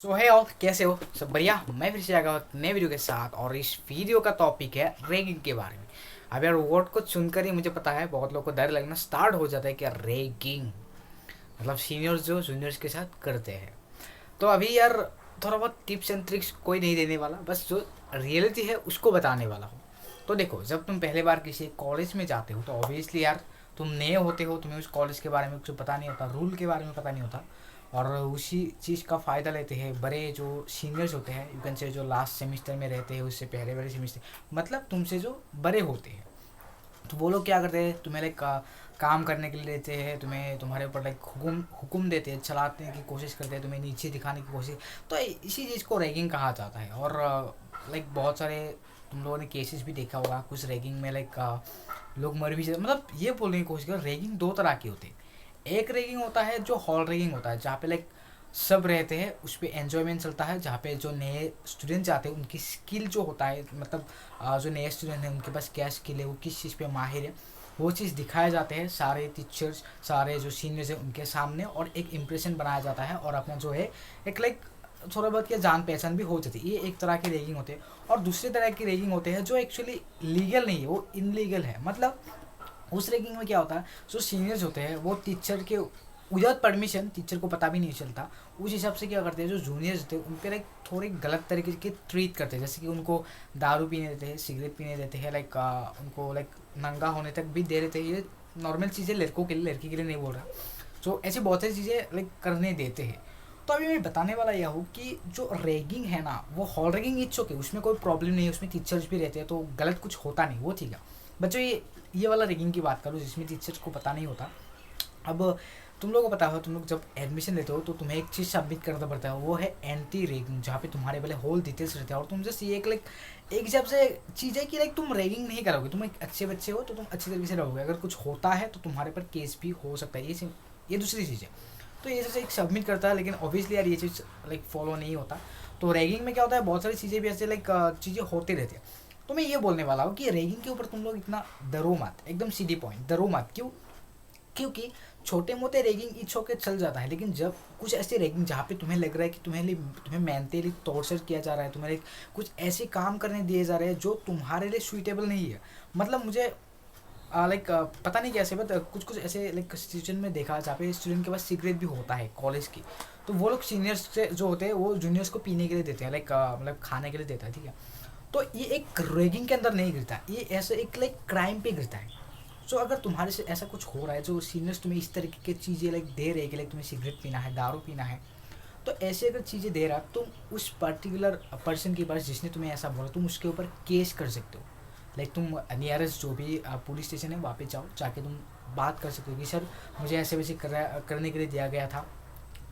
सो है और कैसे हो सब बढ़िया। मैं फिर से आ गया हूं एक नए वीडियो के साथ और इस वीडियो का टॉपिक है रैगिंग के बारे में। अब यार वर्ड को सुनकर ही मुझे पता है बहुत लोगों को डर लगना स्टार्ट हो जाता है कि यार रैगिंग मतलब सीनियर्स जो जूनियर्स के साथ करते हैं। तो अभी यार थोड़ा बहुत टिप्स एंड ट्रिक्स कोई नहीं देने वाला, बस जो रियलिटी है उसको बताने वाला हूँ। तो देखो, जब तुम पहले बार किसी कॉलेज में जाते हो तो ऑब्वियसली यार तुम नए होते हो, तुम्हें उस कॉलेज के बारे में कुछ पता नहीं होता, रूल के बारे में पता नहीं होता। और उसी चीज़ का फ़ायदा लेते हैं बड़े जो सीनियर्स होते हैं, यू कैन से जो लास्ट सेमिस्टर में रहते हैं, उससे पहले बड़े सेमिस्टर मतलब तुमसे जो बड़े होते हैं। तो वो लोग क्या करते हैं, तुम्हें लाइक काम करने के लिए देते हैं, तुम्हें तुम्हारे ऊपर लाइक हुकुम हुकुम देते हैं, चलाने की कोशिश करते हैं, तुम्हें नीचे दिखाने की कोशिश। तो इसी चीज़ को रैगिंग कहा जाता है। और लाइक बहुत सारे तुम लोगों ने केसेस भी देखा होगा कुछ रैगिंग में, लाइक लोग मर भी जाते। मतलब ये बोलने की कोशिश कर, रैगिंग दो तरह की होती है। एक रैगिंग होता है जो हॉल रैगिंग होता है, जहाँ पे लाइक सब रहते हैं, उस पर एन्जॉयमेंट चलता है, जहाँ पे जो नए स्टूडेंट जाते हैं उनकी स्किल जो होता है, मतलब जो नए स्टूडेंट हैं उनके पास क्या स्किल है, वो किस चीज़ पे माहिर है, वो चीज़ दिखाए जाते हैं सारे टीचर्स, सारे जो सीनियर्स हैं उनके सामने, और एक इम्प्रेशन बनाया जाता है। और अपना जो है एक लाइक थोड़ा बहुत क्या जान पहचान भी हो जाती है। ये एक तरह की रैगिंग होती है। और दूसरी तरह की रैगिंग होते हैं जो एक्चुअली लीगल नहीं है, वो इनलीगल है। मतलब उस रैगिंग में क्या होता है, जो सीनियर्स होते हैं वो टीचर के विदाउट परमिशन, टीचर को पता भी नहीं चलता, उस हिसाब से क्या करते हैं, जो जूनियर्स होते हैं उन पर एक थोड़ी गलत तरीके के ट्रीट करते हैं। जैसे कि उनको दारू पीने देते हैं, सिगरेट पीने देते हैं, लाइक उनको लाइक नंगा होने तक भी दे देते हैं। ये नॉर्मल चीज़ें लड़कों के लिए, लड़की के लिए नहीं बोल रहा। सो ऐसी बहुत सारी चीज़ें लाइक करने देते हैं। तो अभी मैं बताने वाला यह हूँ कि जो रैगिंग है ना, वो हॉल रैगिंग इट्स ओके, उसमें कोई प्रॉब्लम नहीं है, उसमें टीचर्स भी रहते हैं तो गलत कुछ होता नहीं, वो ठीक है। बच्चों ये वाला रैगिंग की बात करो जिसमें टीचर्स को पता नहीं होता। अब तुम लोगों को पता हो, तुम लोग जब एडमिशन लेते हो तो तुम्हें एक चीज़ सबमिट करना पड़ता है, वो है एंटी रैगिंग, जहाँ पे तुम्हारे पहले होल डिटेल्स रहते हैं। और तुम जस्ट ये एक हिसाब से चीज़ है कि लाइक तुम रैगिंग नहीं करोगे, तुम एक अच्छे बच्चे हो तो तुम अच्छी तरीके से रहोगे। अगर कुछ होता है तो तुम्हारे पर केस भी हो सकता है। ये दूसरी चीज़ है। तो ये जैसे एक सबमिट करता है, लेकिन ऑब्वियसली यार ये चीज़ लाइक फॉलो नहीं होता। तो रैगिंग में क्या होता है, बहुत सारी चीज़ें भी ऐसे लाइक चीज़ें होती रहती है। तो मैं ये बोलने वाला हूँ कि रैगिंग के ऊपर तुम लोग इतना डरो मत, एकदम सीधी पॉइंट, डरो मत। क्यों? क्योंकि छोटे मोटे रैगिंग इच होकर चल जाता है, लेकिन जब कुछ ऐसे रैगिंग जहाँ पे तुम्हें लग रहा है कि तुम्हें मेंटली टॉर्चर किया जा रहा है, तुम्हें कुछ ऐसे काम करने दिए जा रहे हैं जो तुम्हारे लिए सुइटेबल नहीं है। मतलब मुझे लाइक पता नहीं कैसे, बट कुछ कुछ ऐसे लाइक सिचुएशन में देखा जहाँ पे स्टूडेंट के पास सिगरेट भी होता है कॉलेज की। तो वो लोग सीनियर्स से जो होते हैं वो जूनियर्स को पीने के लिए देते हैं, लाइक मतलब खाने के लिए देता है, ठीक है। तो ये एक रैगिंग के अंदर नहीं गिरता, ये ऐसे एक लाइक क्राइम पे गिरता है। सो अगर तुम्हारे से ऐसा कुछ हो रहा है, जो सीनियर्स तुम्हें इस तरीके की चीज़ें लाइक दे रहे हैं कि लाइक तुम्हें सिगरेट पीना है, दारू पीना है, तो ऐसे अगर चीज़ें दे रहा, तुम उस पर्टिकुलर पर्सन के पास जिसने तुम्हें ऐसा बोला, तुम उसके ऊपर केस कर सकते हो। लाइक तुम नियरेस्ट जो भी पुलिस स्टेशन है वहाँ पे जाओ, जाके तुम बात कर सकते हो कि सर मुझे ऐसे वैसे करने के लिए दिया गया था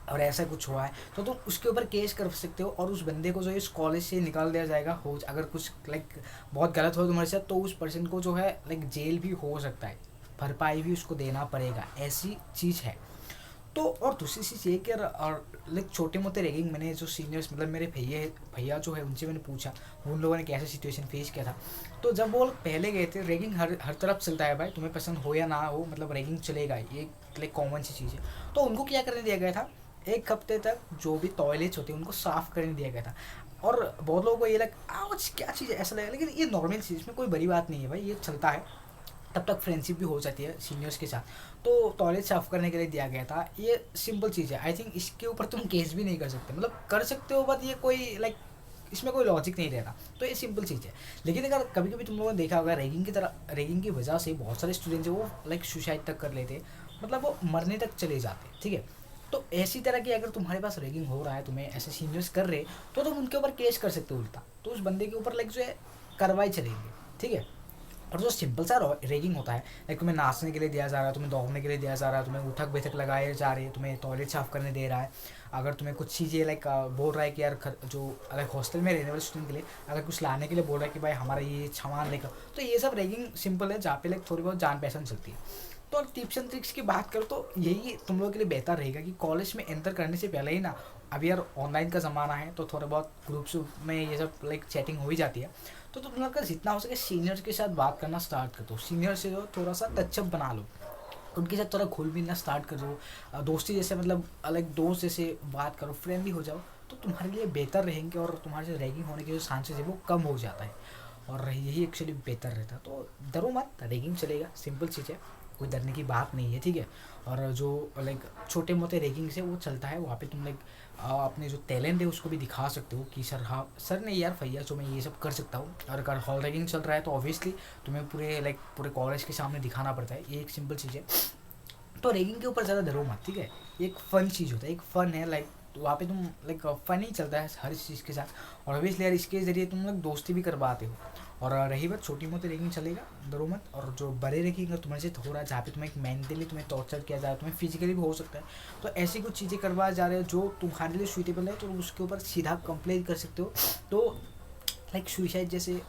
और ऐसा कुछ हुआ है। तो तुम उसके ऊपर केस कर सकते हो और उस बंदे को जो है इस कॉलेज से निकाल दिया जाएगा। हो अगर कुछ लाइक बहुत गलत हो तुम्हारे साथ तो उस पर्सन को जो है लाइक जेल भी हो सकता है, भरपाई भी उसको देना पड़ेगा, ऐसी चीज़ है। तो और दूसरी चीज़ ये कि और लाइक छोटे मोटे रैगिंग, मैंने जो सीनियर्स मतलब मेरे भैया भैया जो है उनसे मैंने पूछा उन लोगों ने कैसे सिचुएशन फेस किया था। तो जब वो लोग पहले गए थे, रैगिंग हर तरफ चलता है भाई, तुम्हें पसंद हो या ना हो, मतलब रैगिंग चलेगा, ये लाइक कॉमन सी चीज़ है। तो उनको क्या करने दिया गया था, एक हफ्ते तक जो भी टॉयलेट्स होते हैं उनको साफ़ करने दिया गया था। और बहुत लोगों को ये लग आज क्या चीज़ है ऐसा लगा, लेकिन ये नॉर्मल चीज़, इसमें कोई बड़ी बात नहीं है भाई, ये चलता है। तब तक फ्रेंडशिप भी हो जाती है सीनियर्स के साथ। तो टॉयलेट साफ़ करने के लिए दिया गया था, ये सिंपल चीज़ है। आई थिंक इसके ऊपर तुम केस भी नहीं कर सकते, मतलब कर सकते हो बट ये कोई लाइक इसमें कोई लॉजिक नहीं रहता। तो ये सिंपल चीज़ है। लेकिन अगर कभी कभी तुम लोगों ने देखा होगा रैगिंग की तरह, रैगिंग की वजह से बहुत सारे स्टूडेंट्स वो लाइक सुसाइड तक कर लेते, मतलब वो मरने तक चले जाते, ठीक है। तो ऐसी तरह की अगर तुम्हारे पास रैगिंग हो रहा है, तुम्हें ऐसे सीनियर्स कर रहे, तो तुम उनके ऊपर केस कर सकते हो उल्टा, तो उस बंदे के ऊपर लाइक जो है कार्रवाई चलेगी, ठीक है। और जो सिंपल सा रैगिंग होता है, लाइक तुम्हें नाचने के लिए दिया जा रहा है, तुम्हें दौड़ने के लिए दिया जा रहा है, तुम्हें उठक बैठक लगाए जा रही है, तुम्हें टॉयलेट साफ़ करने दे रहा है, अगर तुम्हें कुछ चीज़ें लाइक बोल रहा है कि यार जो लाइक हॉस्टल में रहने वाले स्टूडेंट के लिए अगर कुछ लाने के लिए बोल रहा है कि भाई हमारा ये सामान लेकर, तो ये सब रैगिंग सिंपल है, जहाँ पे लाइक थोड़ी बहुत जान पहचान चलती है। तो टिप्स एंड ट्रिक्स की बात करो तो यही तुम लोगों के लिए बेहतर रहेगा कि कॉलेज में एंटर करने से पहले ही ना, अभी यार ऑनलाइन का ज़माना है तो थोड़ा बहुत ग्रुप्स में ये सब लाइक चैटिंग हो ही जाती है। तो तुम लोग का जितना हो सके सीनियर्स के साथ बात करना स्टार्ट कर दो, सीनियर से जो थोड़ा सा टचअप बना लो, उनके साथ थोड़ा घुल मिलना स्टार्ट कर दो, दोस्ती जैसे मतलब अलग दोस्त जैसे बात करो, फ्रेंडली हो जाओ। तो तुम्हारे लिए बेहतर रहेंगे और तुम्हारे जो रैगिंग होने के जो चांसेस है वो कम हो जाता है, और यही एक्चुअली बेहतर रहता है। तो डरो मत, रैगिंग चलेगा, सिंपल चीज़ है, कोई डरने की बात नहीं है, ठीक है। और जो लाइक छोटे मोटे रैगिंग से वो चलता है, वहाँ पे तुम लाइक अपने जो टैलेंट है उसको भी दिखा सकते हो कि सर हाँ सर नहीं यार भैया जो मैं ये सब कर सकता हूँ। और अगर हॉल रैगिंग चल रहा है तो ऑब्वियसली तुम्हें पूरे लाइक पूरे कॉलेज के सामने दिखाना पड़ता है, ये एक सिंपल चीज़ है। तो रैगिंग के ऊपर ज़्यादा डरो मत, ठीक है। ये एक फ़न चीज़ होता है, एक फ़न है लाइक, तो वहाँ पे तुम लाइक फ़न ही चलता है हर चीज़ के साथ, और ऑब्वियसली यार इसके ज़रिए तुम लोग दोस्ती भी करवाते हो। और रही बात छोटी मोटी रैगिंग चलेगा, डरो मत। और जो बड़े रैगिंग तुम्हारे से थोड़ा जहाँ पे तुम्हें एक मेंटली तुम्हें टॉर्चर किया जा रहा है, तुम्हें फिजिकली भी हो सकता है, तो ऐसी कुछ चीज़ें करवा जा रहे हो जो तुम्हारे लिए सूटेबल है, तो उसके ऊपर सीधा कंप्लेन कर सकते हो। तो लाइक सुसाइड जैसे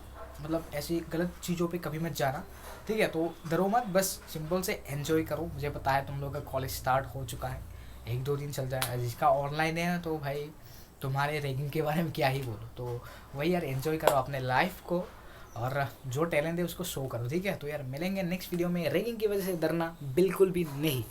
मतलब ऐसी गलत चीज़ों पे कभी मत जाना, ठीक है। तो डरो मत, बस सिंपल से एंजॉय करो। मुझे पता है तुम लोग का कॉलेज स्टार्ट हो चुका है, एक दो दिन चल जाए, जिसका ऑनलाइन है ना तो भाई तुम्हारे रैगिंग के बारे में क्या ही बोलो। तो वही यार, एंजॉय करो अपने लाइफ को, और जो टैलेंट है उसको शो करो, ठीक है। तो यार मिलेंगे नेक्स्ट वीडियो में, रैगिंग की वजह से डरना बिल्कुल भी नहीं।